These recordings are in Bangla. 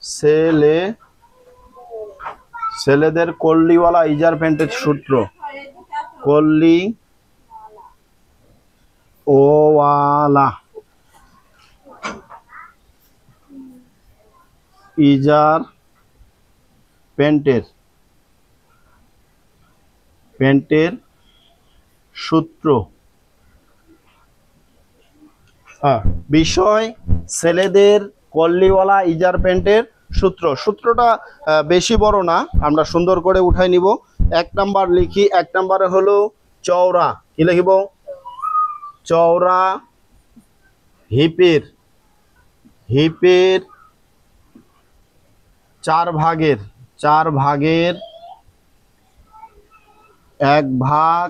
ছেলে ছেলেদের কল্লিওয়ালা ইজার প্যান্টের সূত্র। কল্লি ওয়ালা ইজার প্যান্টের সূত্র। বিষয় ছেলেদের কল্লিওয়ালা ইজার প্যান্টের সূত্র। সূত্রটা বেশি বড় না, আমরা সুন্দর করে উঠাই নিব। 1 নাম্বার লিখি। 1 নাম্বারে হলো চওড়া। কি লিখিব? চওড়া হিপের 4 ভাগের 1 ভাগ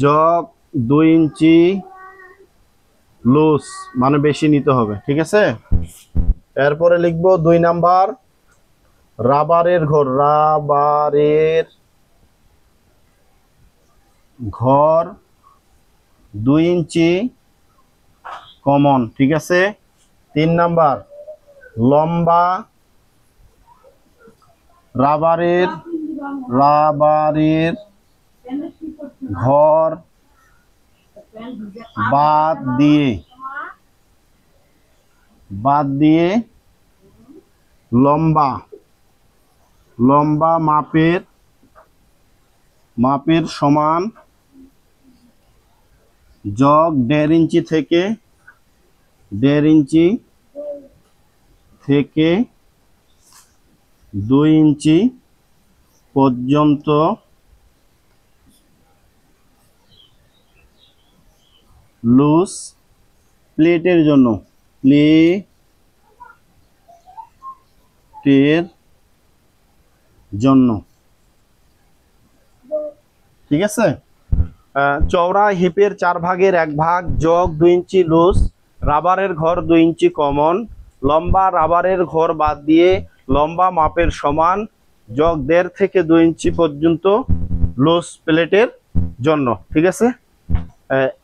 যোগ 2 ইঞ্চি লুজ, মানে বেশি নিতে হবে। ঠিক আছে, এরপরে লিখবো 2 নাম্বার রাবারের ঘর 2 ইঞ্চি কমন। ঠিক আছে। 3 নাম্বার লম্বা রাবারের ঘর বাদ দিয়ে লম্বা মাপের সমান যোগ 1.5 ইঞ্চি থেকে 2 ইঞ্চি পর্যন্ত লুজ প্লেটের জন্য। ঠিক আছে। চওড়া হিপের 4 ভাগের 1 ভাগ যোগ 2 ইঞ্চি লুজ, রাবারের ঘর 2 ইঞ্চি কমন, লম্বা রাবারের ঘর বাদ দিয়ে লম্বা মাপের সমান যোগ 1.5 থেকে 2 ইঞ্চি পর্যন্ত লুজ প্লেটের জন্য। ঠিক আছে,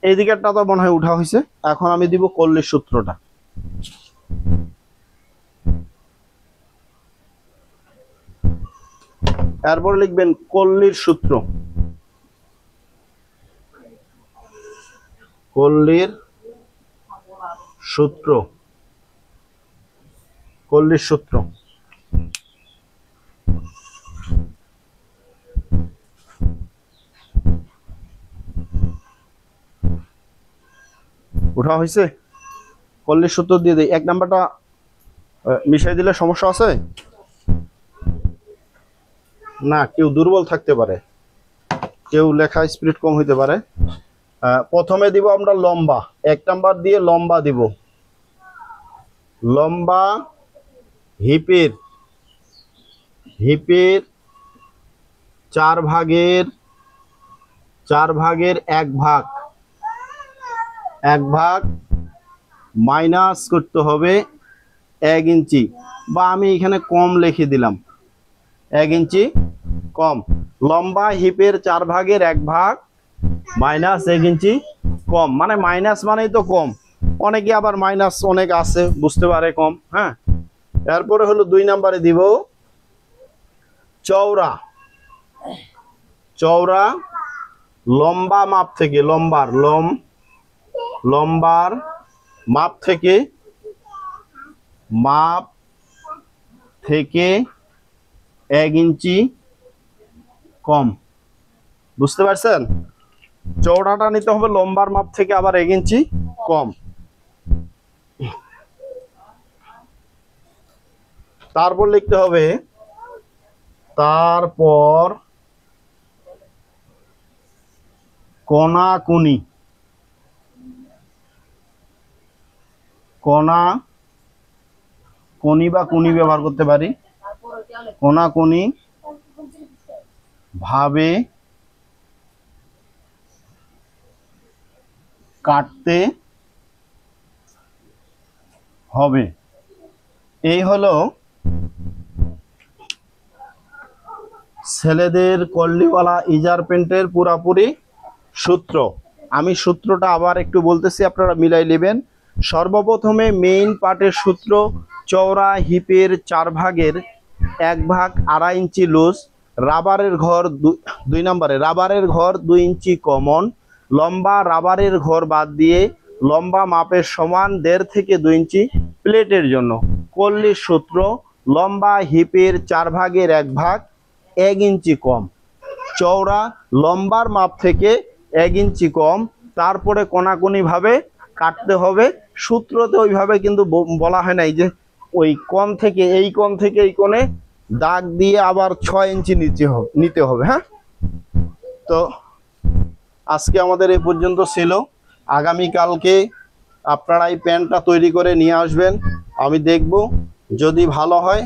এই দিকেরটা তো মনে হয় উঠা হয়েছে। এখন আমি দিব কল্লির সূত্রটা। এরপর লিখবেন কল্লির সূত্র। কল্লির সূত্র উঠা হয়েছে। কল্লির সূত্র দিয়ে দিই। 1 নাম্বারটা মিশাই দিলে সমস্যা আছে না? কেউ দুর্বল থাকতে পারে, কেউ লেখা স্পিড কম হইতে পারে। প্রথমে দিব আমরা লম্বা। 1 নাম্বার দিয়ে লম্বা দিব। লম্বা হিপের 4 ভাগের 1 ভাগ মাইনাস করতে হবে 1 ইঞ্চি, বা আমি এখানে কম লিখে দিলাম 1 ইঞ্চি কম। লম্বা হিপের 4 ভাগের 1 ভাগ মাইনাস 1 ইঞ্চি কম, মানে মাইনাস মানেই তো কম। অনেকে আবার মাইনাস অনেক আছে বুঝতে পারে কম। হ্যাঁ, এরপরে হলো 2 নাম্বারে দিব চওড়া লম্বা মাপ থেকে লম্বার মাপ থেকে 1 ইঞ্চি কম। বুঝতে পারছেন? চওড়াটা নিতে হবে লম্বার মাপ থেকে আবার 1 ইঞ্চি কম। তারপর লিখতে হবে কোনাকুনি বা কুনি ব্যবহার করতে পারি। কোনাকুনি ভাবে কাটতে হবে। এই হলো ছেলেদের কল্লিওয়ালা ইজার প্যান্টের পুরাপুরি সূত্র। আমি সূত্রটা আবার একটু বলতেছি, আপনারা মিলাই নেবেন। সর্বপ্রথমে মেইন পার্টের সূত্র, চওড়া হিপের 4 ভাগের 1 ভাগ 2.5 ইঞ্চি লুজ, রাবারের ঘর 2 নম্বরে রাবারের ঘর 2 ইঞ্চি কমন, লম্বা রাবারের ঘর বাদ দিয়ে লম্বা মাপের সমান 1.5 থেকে 2 ইঞ্চি প্লেটের জন্য। কল্লির সূত্র, লম্বা হিপের 4 ভাগের 1 ভাগ 1 ইঞ্চি কম, চওড়া লম্বার মাপ থেকে 1 ইঞ্চি কম, তারপরে কোনাকুনিভাবে কাটতে হবে। সূত্রতে ওইভাবে কিন্তু বলা হয় নাই যে ওই কোণ থেকে এই কোণে দাগ দিয়ে আবার 6 ইঞ্চি নিতে হবে। হ্যাঁ, তো আজকে আমাদের এই পর্যন্ত ছিল। আগামীকালকে আপনারা এই প্যান্টটা তৈরি করে নিয়ে আসবেন, আমি দেখব, যদি ভালো হয়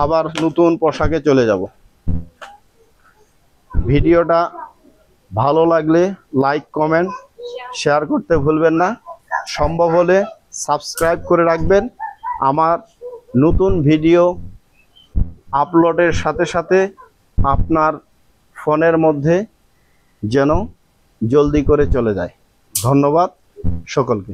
আবার নতুন পোশাকে চলে যাব। ভিডিওটা ভালো লাগলে লাইক কমেন্ট শেয়ার করতে ভুলবেন না, সম্ভব হলে সাবস্ক্রাইব করে রাখবেন। আমার নতুন ভিডিও আপলোডের সাথে সাথে আপনার ফোনের মধ্যে যেন জলদি করে চলে যায়। ধন্যবাদ সকলকে।